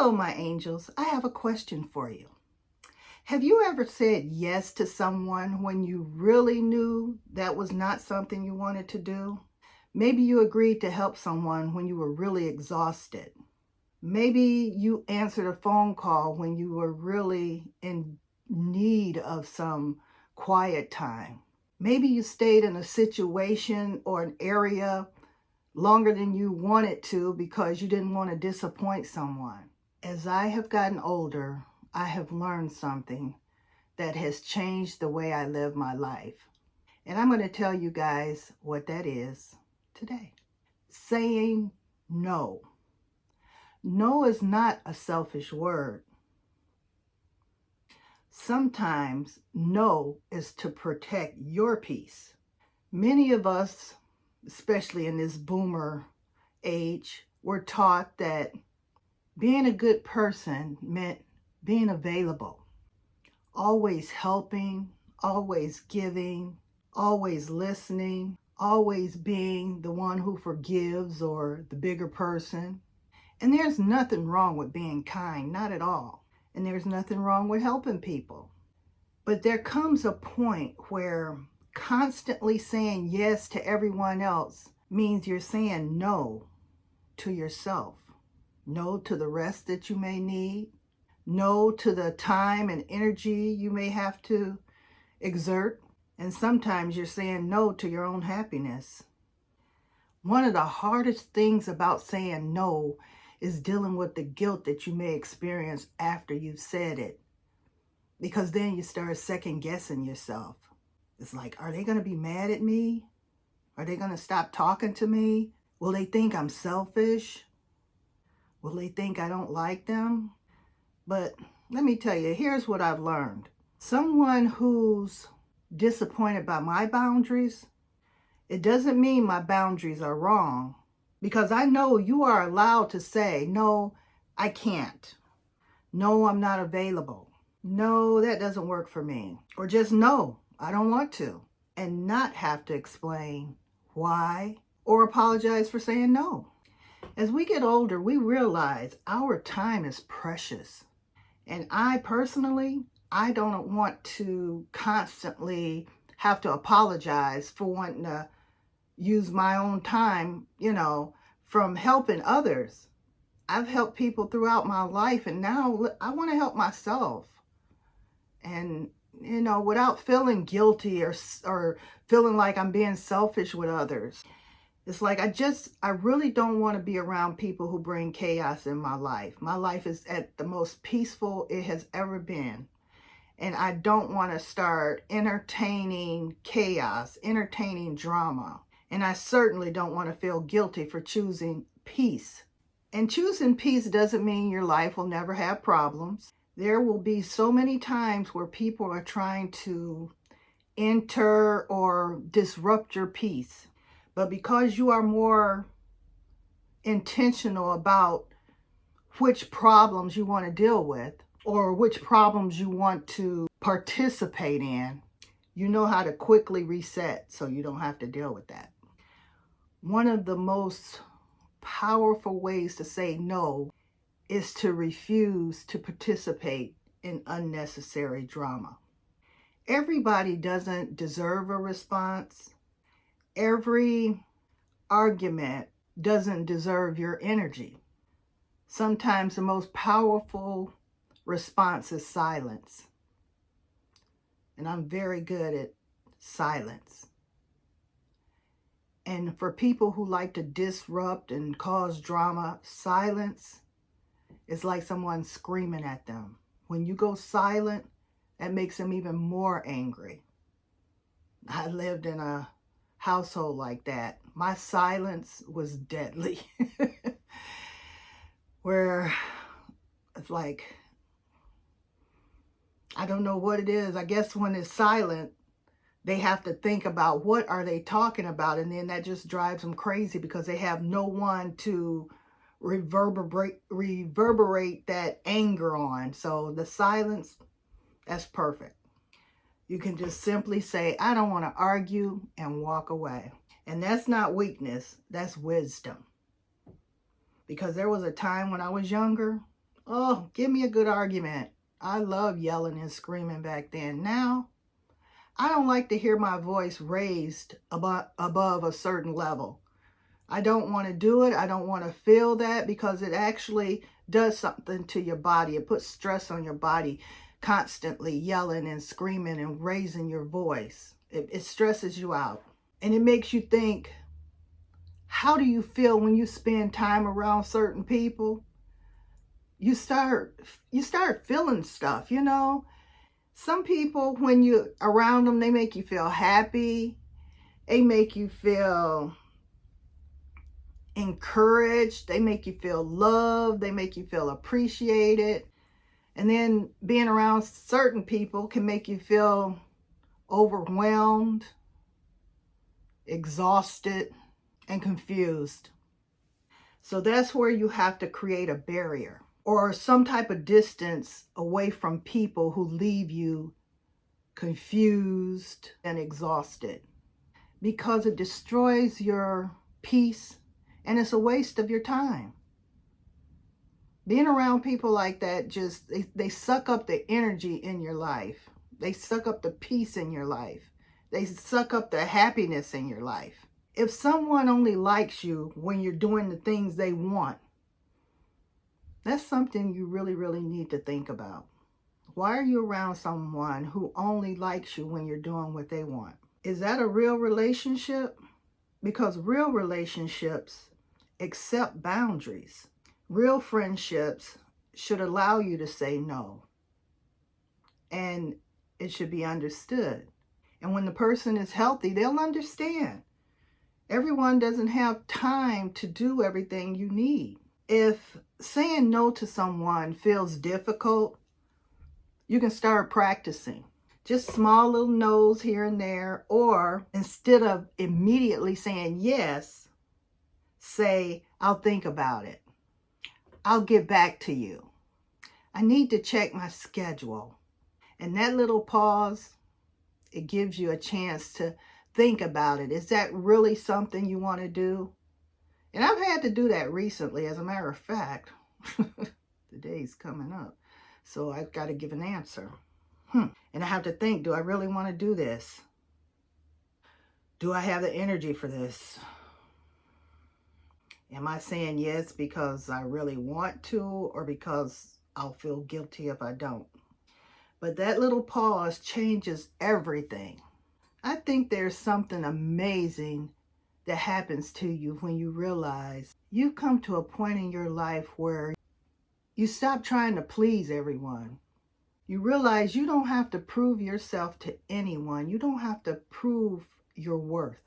Hello, my angels. I have a question for you. Have you ever said yes to someone when you really knew that was not something you wanted to do? Maybe you agreed to help someone when you were really exhausted. Maybe you answered a phone call when you were really in need of some quiet time. Maybe you stayed in a situation or an area longer than you wanted to because you didn't want to disappoint someone. As I have gotten older, I have learned something that has changed the way I live my life. And I'm going to tell you guys what that is today. Saying no. No is not a selfish word. Sometimes no is to protect your peace. Many of us, especially in this boomer age, were taught that being a good person meant being available, always helping, always giving, always listening, always being the one who forgives or the bigger person. And there's nothing wrong with being kind, not at all. And there's nothing wrong with helping people. But there comes a point where constantly saying yes to everyone else means you're saying no to yourself. No to the rest that you may need. No to the time and energy you may have to exert. And sometimes you're saying no to your own happiness. One of the hardest things about saying no is dealing with the guilt that you may experience after you've said it. Because then you start second guessing yourself. It's like, are they going to be mad at me? Are they going to stop talking to me? Will they think I'm selfish? Will they think I don't like them? But let me tell you, here's what I've learned. Someone who's disappointed by my boundaries, it doesn't mean my boundaries are wrong. Because I know you are allowed to say, no, I can't. No, I'm not available. No, that doesn't work for me. Or just no, I don't want to. And not have to explain why or apologize for saying no. As we get older, we realize our time is precious. And I personally, I don't want to constantly have to apologize for wanting to use my own time, from helping others. I've helped people throughout my life, and now I want to help myself. And, without feeling guilty or feeling like I'm being selfish with others. It's like I really don't want to be around people who bring chaos in my life. My life is at the most peaceful it has ever been. And I don't want to start entertaining chaos, entertaining drama. And I certainly don't want to feel guilty for choosing peace. And choosing peace doesn't mean your life will never have problems. There will be so many times where people are trying to enter or disrupt your peace. But because you are more intentional about which problems you want to deal with or which problems you want to participate in, you know how to quickly reset so you don't have to deal with that. One of the most powerful ways to say no is to refuse to participate in unnecessary drama. Everybody doesn't deserve a response. Every argument doesn't deserve your energy. Sometimes the most powerful response is silence. And I'm very good at silence. And for people who like to disrupt and cause drama, silence is like someone screaming at them. When you go silent, that makes them even more angry. I lived in a household like that. My silence was deadly. Where it's like, I don't know what it is. I guess when it's silent, they have to think about what are they talking about. And then that just drives them crazy because they have no one to reverberate that anger on. So the silence, that's perfect. You can just simply say, I don't want to argue, and walk away. And that's not weakness, that's wisdom. Because there was a time when I was younger, Oh, give me a good argument. I love yelling and screaming back then. Now, I don't like to hear my voice raised above a certain level. I don't want to do it. I don't want to feel that, because it actually does something to your body. It puts stress on your body, constantly yelling and screaming and raising your voice. It stresses you out. And it makes you think, how do you feel when you spend time around certain people? You start feeling stuff, you know? Some people, when you're around them, they make you feel happy. They make you feel encouraged. They make you feel loved. They make you feel appreciated. And then being around certain people can make you feel overwhelmed, exhausted, and confused. So that's where you have to create a barrier or some type of distance away from people who leave you confused and exhausted, because it destroys your peace and it's a waste of your time. Being around people like that, just they suck up the energy in your life. They suck up the peace in your life. They suck up the happiness in your life. If someone only likes you when you're doing the things they want, that's something you really, really need to think about. Why are you around someone who only likes you when you're doing what they want? Is that a real relationship? Because real relationships accept boundaries. Real friendships should allow you to say no. And it should be understood. And when the person is healthy, they'll understand. Everyone doesn't have time to do everything you need. If saying no to someone feels difficult, you can start practicing. Just small little no's here and there, or instead of immediately saying yes, say, I'll think about it. I'll get back to you. I need to check my schedule. And that little pause, it gives you a chance to think about it. Is that really something you want to do? And I've had to do that recently. As a matter of fact, the day's coming up, so I've got to give an answer. And I have to think, do I really want to do this? Do I have the energy for this? Am I saying yes because I really want to, or because I'll feel guilty if I don't? But that little pause changes everything. I think there's something amazing that happens to you when you realize you've come to a point in your life where you stop trying to please everyone. You realize you don't have to prove yourself to anyone. You don't have to prove your worth.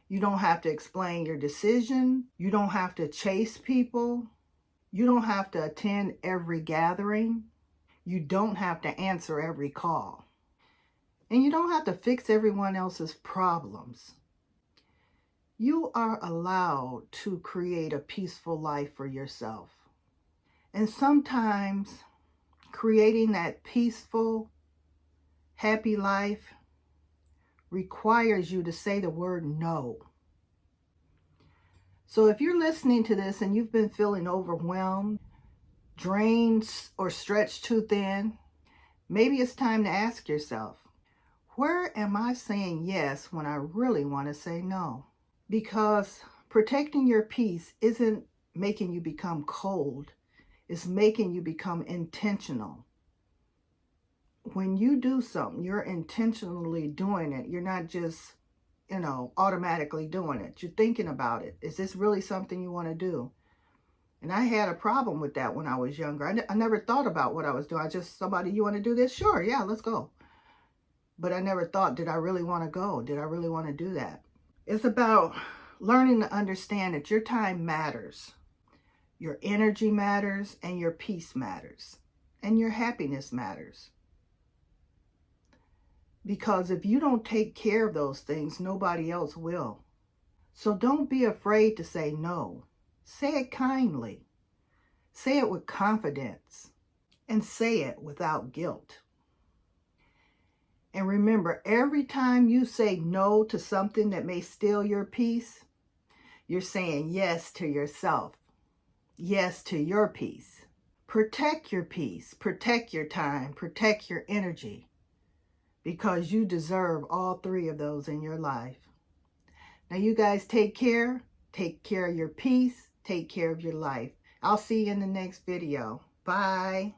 You don't have to explain your decision. You don't have to chase people. You don't have to attend every gathering. You don't have to answer every call. And you don't have to fix everyone else's problems. You are allowed to create a peaceful life for yourself. And sometimes creating that peaceful, happy life requires you to say the word no. So if you're listening to this and you've been feeling overwhelmed, drained, or stretched too thin, maybe it's time to ask yourself, where am I saying yes when I really want to say no? Because protecting your peace isn't making you become cold. It's making you become intentional. When you do something, you're intentionally doing it. You're not just, automatically doing it. You're thinking about it. Is this really something you want to do? And I had a problem with that when I was younger. I never thought about what I was doing. I just, somebody, you want to do this? Sure, yeah, let's go. But I never thought, did I really want to go? Did I really want to do that? It's about learning to understand that your time matters. Your energy matters, and your peace matters, and your happiness matters. Because if you don't take care of those things, nobody else will. So don't be afraid to say no. Say it kindly. Say it with confidence. And say it without guilt. And remember, every time you say no to something that may steal your peace, you're saying yes to yourself. Yes to your peace. Protect your peace, protect your time, protect your energy, because you deserve all three of those in your life. Now you guys take care of your peace, take care of your life. I'll see you in the next video. Bye.